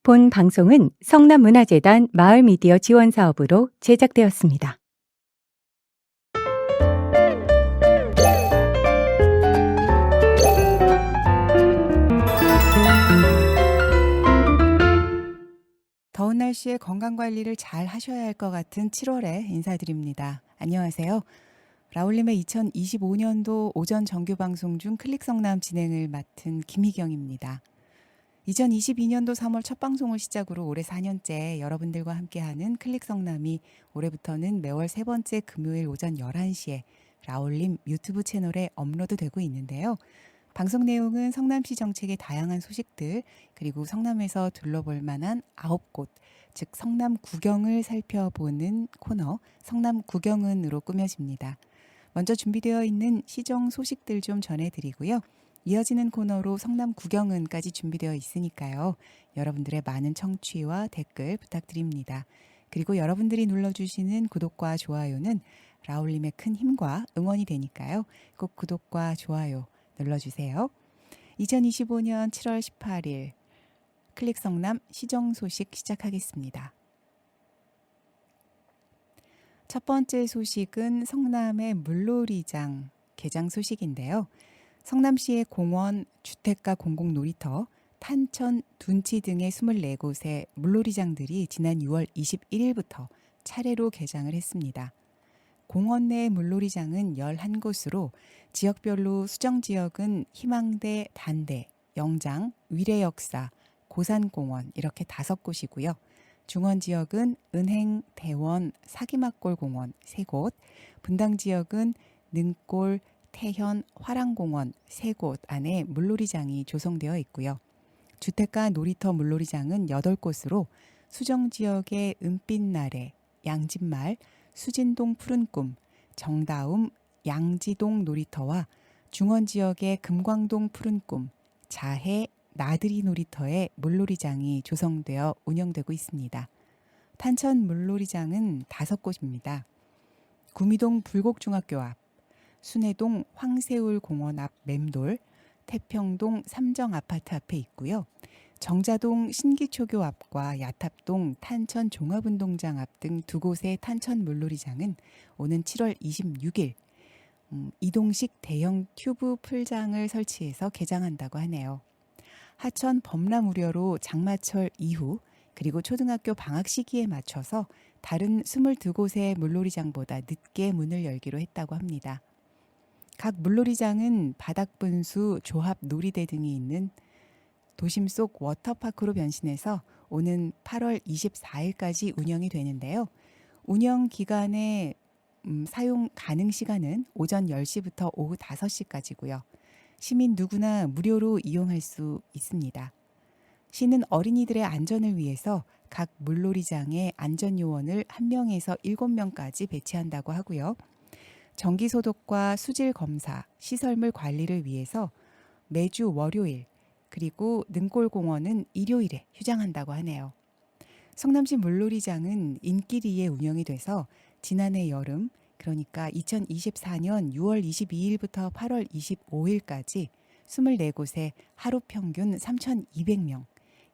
본 방송은 성남문화재단 마을미디어 지원사업으로 제작되었습니다. 더운 날씨에 건강관리를 잘 하셔야 할 것 같은 7월에 인사드립니다. 안녕하세요. 라울림의 2025년도 오전 정규방송 중 클릭성남 진행을 맡은 김희경입니다. 2022년도 3월 첫 방송을 시작으로 올해 4년째 여러분들과 함께하는 클릭성남이 올해부터는 매월 세 번째 금요일 오전 11시에 라울림 유튜브 채널에 업로드되고 있는데요. 방송 내용은 성남시 정책의 다양한 소식들, 그리고 성남에서 둘러볼 만한 9곳, 즉 성남 구경을 살펴보는 코너 성남 구경은으로 꾸며집니다. 먼저 준비되어 있는 시정 소식들 좀 전해드리고요. 이어지는 코너로 성남 구경은까지 준비되어 있으니까요. 여러분들의 많은 청취와 댓글 부탁드립니다. 그리고 여러분들이 눌러주시는 구독과 좋아요는 라울림의 큰 힘과 응원이 되니까요. 꼭 구독과 좋아요 눌러주세요. 2025년 7월 18일 클릭성남 시정 소식 시작하겠습니다. 첫 번째 소식은 성남의 물놀이장 개장 소식인데요. 성남시의 공원, 주택가 공공놀이터, 탄천, 둔치 등의 24곳의 물놀이장들이 지난 6월 21일부터 차례로 개장을 했습니다. 공원 내 물놀이장은 11곳으로 지역별로 수정지역은 희망대, 단대, 영장, 위례역사, 고산공원 이렇게 5곳이고요. 중원지역은 은행, 대원, 사기막골공원 3곳, 분당지역은 능골, 태현, 화랑공원 3곳 안에 물놀이장이 조성되어 있고요. 주택가 놀이터 물놀이장은 8곳으로 수정지역의 은빛나래, 양진말, 수진동 푸른꿈, 정다움, 양지동 놀이터와 중원지역의 금광동 푸른꿈, 자해, 나들이 놀이터의 물놀이장이 조성되어 운영되고 있습니다. 탄천 물놀이장은 5곳입니다. 구미동 불곡중학교 앞, 순회동 황새울공원 앞 맴돌, 태평동 삼정아파트 앞에 있고요. 정자동 신기초교 앞과 야탑동 탄천 종합운동장 앞 등 2곳의 탄천 물놀이장은 오는 7월 26일 이동식 대형 튜브 풀장을 설치해서 개장한다고 하네요. 하천 범람 우려로 장마철 이후 그리고 초등학교 방학 시기에 맞춰서 다른 22곳의 물놀이장보다 늦게 문을 열기로 했다고 합니다. 각 물놀이장은 바닥분수, 조합 놀이대 등이 있는 도심 속 워터파크로 변신해서 오는 8월 24일까지 운영이 되는데요. 운영 기간에 사용 가능 시간은 오전 10시부터 오후 5시까지고요. 시민 누구나 무료로 이용할 수 있습니다. 시는 어린이들의 안전을 위해서 각 물놀이장에 안전요원을 1명에서 7명까지 배치한다고 하고요. 정기소독과 수질검사, 시설물 관리를 위해서 매주 월요일, 그리고 능골공원은 일요일에 휴장한다고 하네요. 성남시 물놀이장은 인기리에 운영이 돼서 지난해 여름, 그러니까 2024년 6월 22일부터 8월 25일까지 24곳에 하루 평균 3,200명,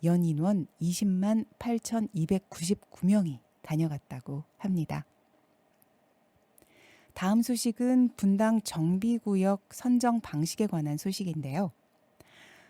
연인원 20만 8,299명이 다녀갔다고 합니다. 다음 소식은 분당 정비구역 선정 방식에 관한 소식인데요.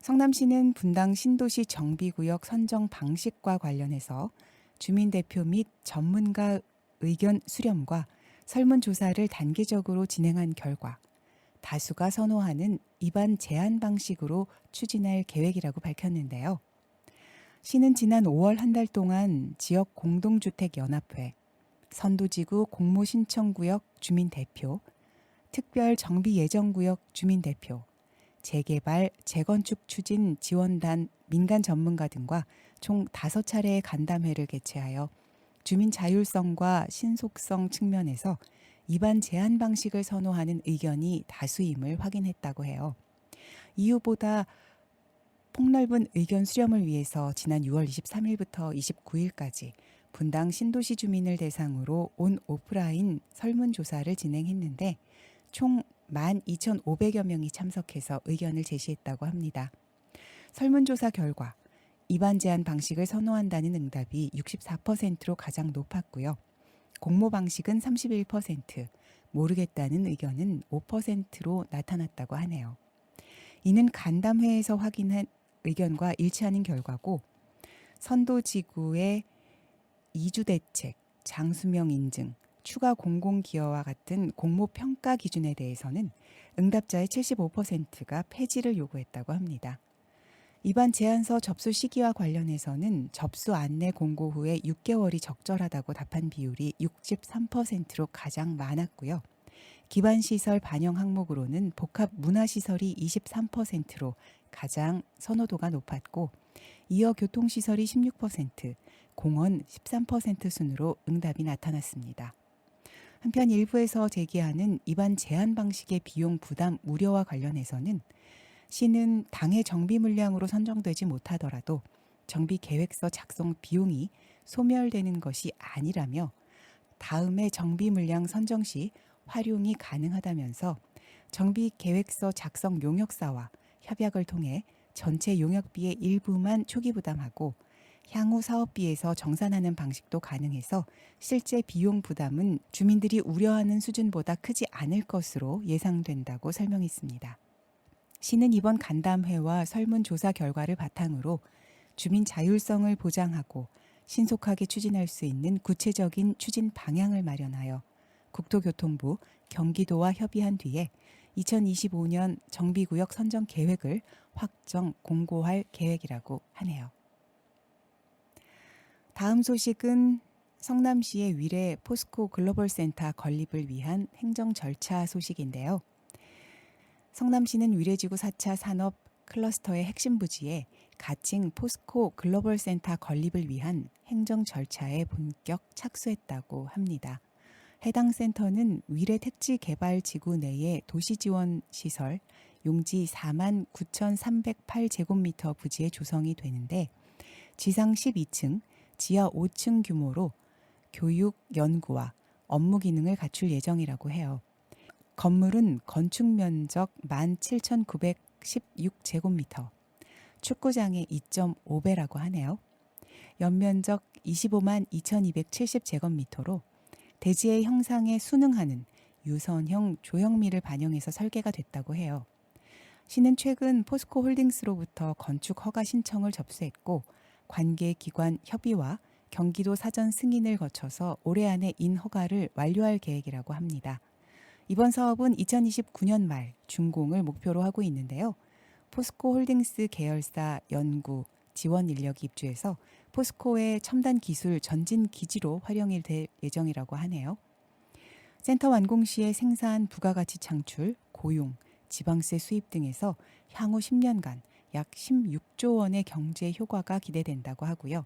성남시는 분당 신도시 정비구역 선정 방식과 관련해서 주민대표 및 전문가 의견 수렴과 설문조사를 단계적으로 진행한 결과 다수가 선호하는 입안 제한 방식으로 추진할 계획이라고 밝혔는데요. 시는 지난 5월 한 달 동안 지역 공동주택연합회, 선도지구 공모신청구역 주민대표, 특별정비예정구역 주민대표, 재개발, 재건축 추진 지원단 민간 전문가 등과 총 5차례의 간담회를 개최하여 주민 자율성과 신속성 측면에서 입안 제한 방식을 선호하는 의견이 다수임을 확인했다고 해요. 이후보다 폭넓은 의견 수렴을 위해서 지난 6월 23일부터 29일까지 분당 신도시 주민을 대상으로 온 오프라인 설문조사를 진행했는데 총 12,500여 명이 참석해서 의견을 제시했다고 합니다. 설문조사 결과 입안 제한 방식을 선호한다는 응답이 64%로 가장 높았고요. 공모 방식은 31%, 모르겠다는 의견은 5%로 나타났다고 하네요. 이는 간담회에서 확인한 의견과 일치하는 결과고 선도지구의 이주 대책, 장수명 인증, 추가 공공기여와 같은 공모 평가 기준에 대해서는 응답자의 75%가 폐지를 요구했다고 합니다. 입안 제안서 접수 시기와 관련해서는 접수 안내 공고 후에 6개월이 적절하다고 답한 비율이 63%로 가장 많았고요. 기반시설 반영 항목으로는 복합 문화시설이 23%로 가장 선호도가 높았고 이어 교통시설이 16%, 공원 13% 순으로 응답이 나타났습니다. 한편 일부에서 제기하는 입안 제한 방식의 비용 부담 우려와 관련해서는 시는 당해 정비 물량으로 선정되지 못하더라도 정비 계획서 작성 비용이 소멸되는 것이 아니라며 다음에 정비 물량 선정 시 활용이 가능하다면서 정비 계획서 작성 용역사와 협약을 통해 전체 용역비의 일부만 초기 부담하고 향후 사업비에서 정산하는 방식도 가능해서 실제 비용 부담은 주민들이 우려하는 수준보다 크지 않을 것으로 예상된다고 설명했습니다. 시는 이번 간담회와 설문조사 결과를 바탕으로 주민 자율성을 보장하고 신속하게 추진할 수 있는 구체적인 추진 방향을 마련하여 국토교통부, 경기도와 협의한 뒤에 2025년 정비구역 선정 계획을 확정 공고할 계획이라고 하네요. 다음 소식은 성남시의 위례 포스코 글로벌센터 건립을 위한 행정 절차 소식인데요. 성남시는 위례지구 4차 산업 클러스터의 핵심 부지에 가칭 포스코 글로벌센터 건립을 위한 행정 절차에 본격 착수했다고 합니다. 해당 센터는 위례 택지개발지구 내의 도시지원시설 용지 49,308제곱미터 부지에 조성이 되는데 지상 12층, 지하 5층 규모로 교육, 연구와 업무 기능을 갖출 예정이라고 해요. 건물은 건축 면적 17,916제곱미터, 축구장의 2.5배라고 하네요. 연면적 25만 2,270제곱미터로 대지의 형상에 순응하는 유선형 조형미를 반영해서 설계가 됐다고 해요. 시는 최근 포스코 홀딩스로부터 건축 허가 신청을 접수했고 관계 기관 협의와 경기도 사전 승인을 거쳐서 올해 안에 인허가를 완료할 계획이라고 합니다. 이번 사업은 2029년 말 준공을 목표로 하고 있는데요. 포스코 홀딩스 계열사 연구, 지원 인력이 입주해서 포스코의 첨단 기술 전진 기지로 활용이 될 예정이라고 하네요. 센터 완공 시의 생산 부가가치 창출, 고용, 지방세 수입 등에서 향후 10년간 약 16조 원의 경제 효과가 기대된다고 하고요.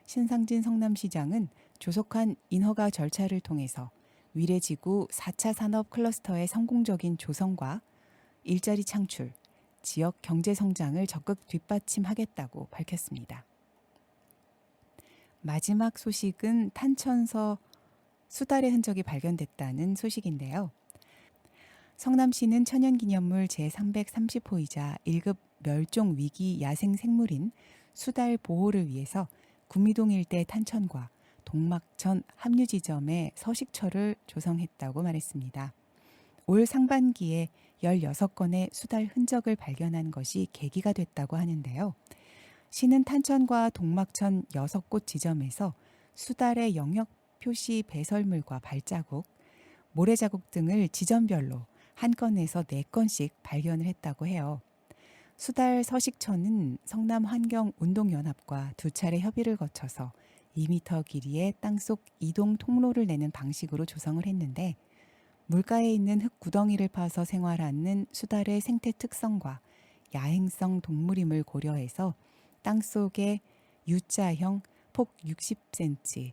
신상진 성남시장은 조속한 인허가 절차를 통해서 위례지구 4차 산업 클러스터의 성공적인 조성과 일자리 창출, 지역 경제 성장을 적극 뒷받침하겠다고 밝혔습니다. 마지막 소식은 탄천서 수달의 흔적이 발견됐다는 소식인데요. 성남시는 천연기념물 제330호이자 1급 멸종위기 야생생물인 수달 보호를 위해서 구미동 일대 탄천과 동막천 합류지점에 서식처를 조성했다고 말했습니다. 올 상반기에 16건의 수달 흔적을 발견한 것이 계기가 됐다고 하는데요. 시는 탄천과 동막천 6곳 지점에서 수달의 영역 표시 배설물과 발자국, 모래자국 등을 지점별로 한 건에서 4건씩 발견을 했다고 해요. 수달 서식처는 성남환경운동연합과 2차례 협의를 거쳐서 2m 길이의 땅속 이동 통로를 내는 방식으로 조성을 했는데 물가에 있는 흙 구덩이를 파서 생활하는 수달의 생태 특성과 야행성 동물임을 고려해서 땅속에 U자형 폭 60cm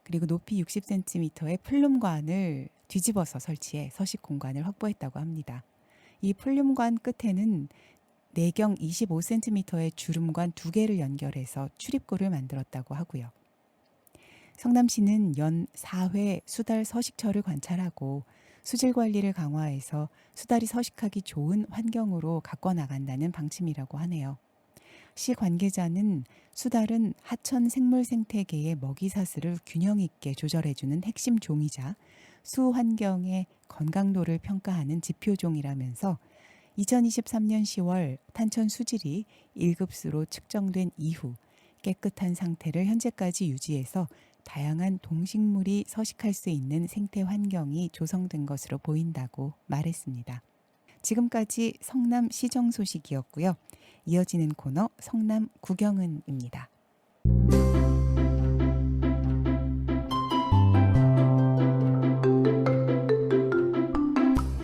그리고 높이 60cm의 플룸관을 뒤집어서 설치해 서식 공간을 확보했다고 합니다. 이 플룸관 끝에는 내경 25cm의 주름관 2개를 연결해서 출입구를 만들었다고 하고요. 성남시는 연 4회 수달 서식처를 관찰하고 수질 관리를 강화해서 수달이 서식하기 좋은 환경으로 가꿔 나간다는 방침이라고 하네요. 시 관계자는 수달은 하천 생물 생태계의 먹이사슬을 균형 있게 조절해주는 핵심 종이자 수 환경의 건강도를 평가하는 지표종이라면서 2023년 10월 탄천 수질이 1급수로 측정된 이후 깨끗한 상태를 현재까지 유지해서 다양한 동식물이 서식할 수 있는 생태 환경이 조성된 것으로 보인다고 말했습니다. 지금까지 성남 시정 소식이었고요. 이어지는 코너 성남 구경은입니다.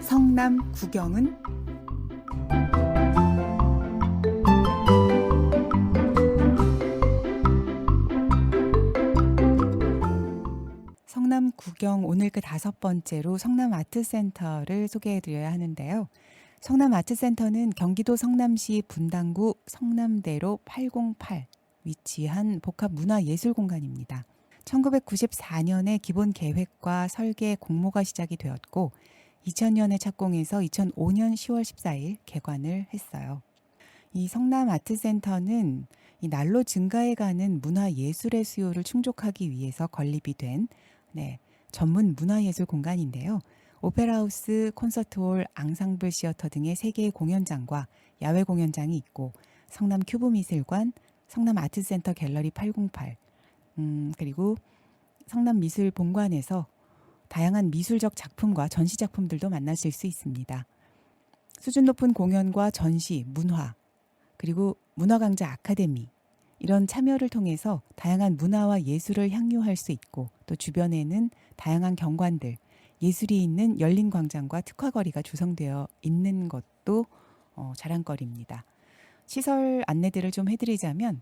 성남 구경은 성남 구경 오늘 그 5번째로 성남 아트센터를 소개해드려야 하는데요. 성남 아트센터는 경기도 성남시 분당구 성남대로 808 위치한 복합문화예술공간입니다. 1994년에 기본 계획과 설계 공모가 시작이 되었고 2000년에 착공해서 2005년 10월 14일 개관을 했어요. 이 성남 아트센터는 이 날로 증가해가는 문화예술의 수요를 충족하기 위해서 건립이 된 전문 문화예술 공간인데요. 오페라하우스, 콘서트홀, 앙상블 시어터 등의 3개의 공연장과 야외 공연장이 있고 성남 큐브미술관, 성남 아트센터 갤러리 808 그리고 성남 미술 본관에서 다양한 미술적 작품과 전시 작품들도 만나실 수 있습니다. 수준 높은 공연과 전시, 문화, 그리고 문화강좌 아카데미 이런 참여를 통해서 다양한 문화와 예술을 향유할 수 있고 또 주변에는 다양한 경관들, 예술이 있는 열린 광장과 특화거리가 조성되어 있는 것도 자랑거리입니다. 시설 안내들을 좀 해드리자면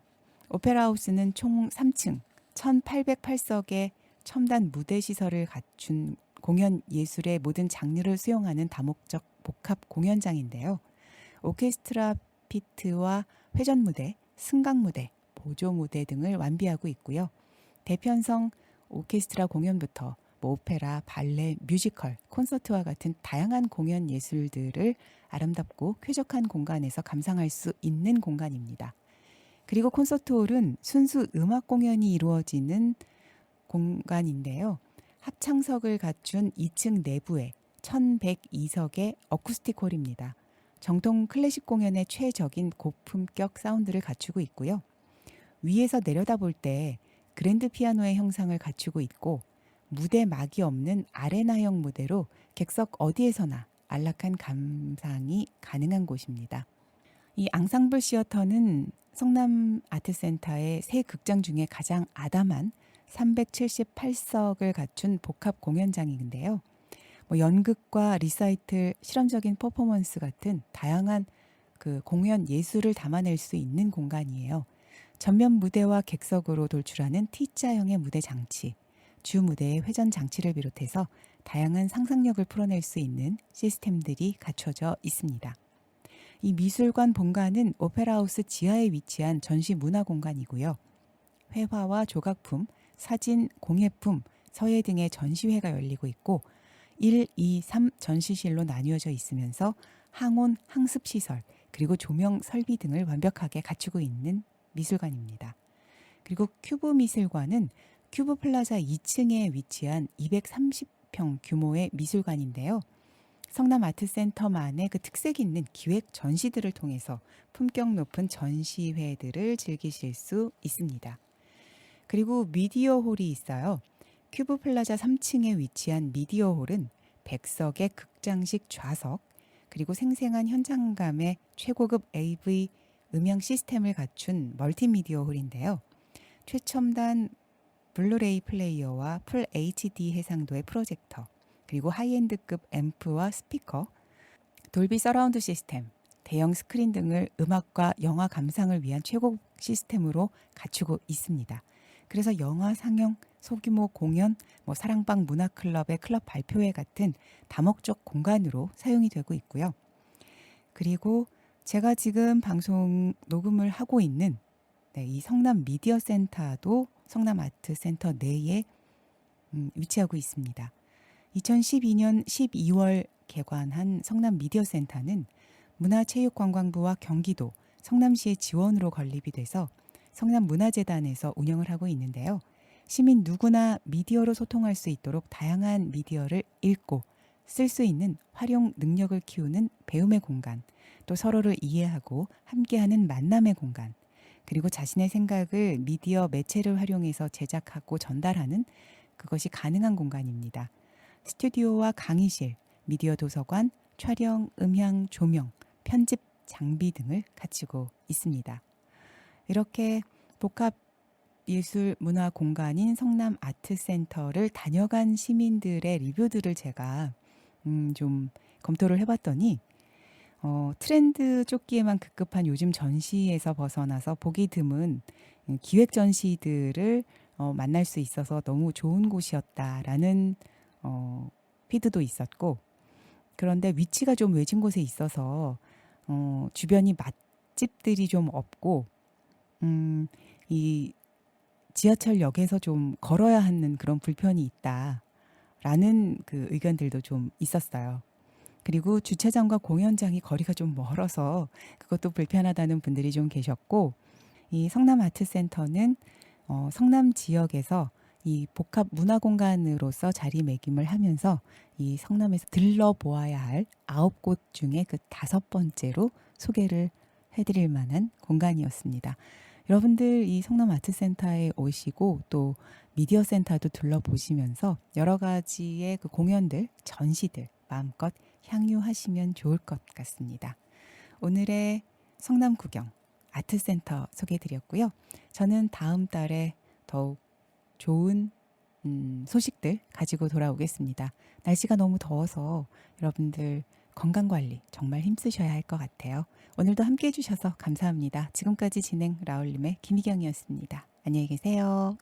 오페라하우스는 총 3층 1808석의 첨단 무대 시설을 갖춘 공연 예술의 모든 장르를 수용하는 다목적 복합 공연장인데요. 오케스트라 피트와 회전 무대, 승강 무대, 보조 무대 등을 완비하고 있고요. 대편성 오케스트라 공연부터 오페라, 발레, 뮤지컬, 콘서트와 같은 다양한 공연 예술들을 아름답고 쾌적한 공간에서 감상할 수 있는 공간입니다. 그리고 콘서트홀은 순수 음악 공연이 이루어지는 공간인데요. 합창석을 갖춘 2층 내부에 1102석의 어쿠스틱 홀입니다. 정통 클래식 공연의 최적인 고품격 사운드를 갖추고 있고요. 위에서 내려다볼 때 그랜드 피아노의 형상을 갖추고 있고 무대 막이 없는 아레나형 무대로 객석 어디에서나 안락한 감상이 가능한 곳입니다. 이 앙상블 시어터는 성남 아트센터의 세 극장 중에 가장 아담한 378석을 갖춘 복합 공연장인데요. 연극과 리사이틀, 실험적인 퍼포먼스 같은 다양한 그 공연 예술을 담아낼 수 있는 공간이에요. 전면 무대와 객석으로 돌출하는 T자형의 무대 장치, 주 무대의 회전 장치를 비롯해서 다양한 상상력을 풀어낼 수 있는 시스템들이 갖춰져 있습니다. 이 미술관 본관은 오페라하우스 지하에 위치한 전시 문화 공간이고요. 회화와 조각품, 사진, 공예품, 서예 등의 전시회가 열리고 있고 1, 2, 3 전시실로 나뉘어져 있으면서 항온, 항습시설, 그리고 조명 설비 등을 완벽하게 갖추고 있는 미술관입니다. 그리고 큐브 미술관은 큐브 플라자 2층에 위치한 230평 규모의 미술관인데요. 성남 아트센터만의 그 특색 있는 기획 전시들을 통해서 품격 높은 전시회들을 즐기실 수 있습니다. 그리고 미디어홀이 있어요. 큐브 플라자 3층에 위치한 미디어홀은 100석의 극장식 좌석, 그리고 생생한 현장감의 최고급 AV 음향 시스템을 갖춘 멀티미디어 홀인데요. 최첨단 블루레이 플레이어와 풀 HD 해상도의 프로젝터, 그리고 하이엔드급 앰프와 스피커, 돌비 서라운드 시스템, 대형 스크린 등을 음악과 영화 감상을 위한 최고급 시스템으로 갖추고 있습니다. 그래서 영화 상영, 소규모 공연, 사랑방 문화클럽의 클럽 발표회 같은 다목적 공간으로 사용이 되고 있고요. 그리고 제가 지금 방송 녹음을 하고 있는 이 성남 미디어 센터도 성남 아트센터 내에 위치하고 있습니다. 2012년 12월 개관한 성남 미디어 센터는 문화체육관광부와 경기도, 성남시의 지원으로 건립이 돼서 성남문화재단에서 운영을 하고 있는데요. 시민 누구나 미디어로 소통할 수 있도록 다양한 미디어를 읽고 쓸 수 있는 활용 능력을 키우는 배움의 공간, 또 서로를 이해하고 함께하는 만남의 공간, 그리고 자신의 생각을 미디어 매체를 활용해서 제작하고 전달하는 그것이 가능한 공간입니다. 스튜디오와 강의실, 미디어 도서관, 촬영, 음향, 조명, 편집 장비 등을 갖추고 있습니다. 이렇게 복합 예술 문화 공간인 성남 아트센터를 다녀간 시민들의 리뷰들을 제가 좀 검토를 해봤더니 트렌드 쫓기에만 급급한 요즘 전시에서 벗어나서 보기 드문 기획 전시들을 만날 수 있어서 너무 좋은 곳이었다라는 피드도 있었고, 그런데 위치가 좀 외진 곳에 있어서 주변이 맛집들이 좀 없고 이 지하철역에서 좀 걸어야 하는 그런 불편이 있다라는 그 의견들도 좀 있었어요. 그리고 주차장과 공연장이 거리가 좀 멀어서 그것도 불편하다는 분들이 좀 계셨고, 이 성남 아트센터는 성남 지역에서 이 복합 문화공간으로서 자리매김을 하면서 이 성남에서 들러보아야 할 9곳 중에 그 5번째로 소개를 해드릴 만한 공간이었습니다. 여러분들 이 성남 아트센터에 오시고 또 미디어 센터도 둘러보시면서 여러 가지의 그 공연들, 전시들 마음껏 향유하시면 좋을 것 같습니다. 오늘의 성남 구경 아트센터 소개해드렸고요. 저는 다음 달에 더욱 좋은 소식들 가지고 돌아오겠습니다. 날씨가 너무 더워서 여러분들 건강관리 정말 힘쓰셔야 할 것 같아요. 오늘도 함께해 주셔서 감사합니다. 지금까지 진행 라울림의 김희경이었습니다. 안녕히 계세요.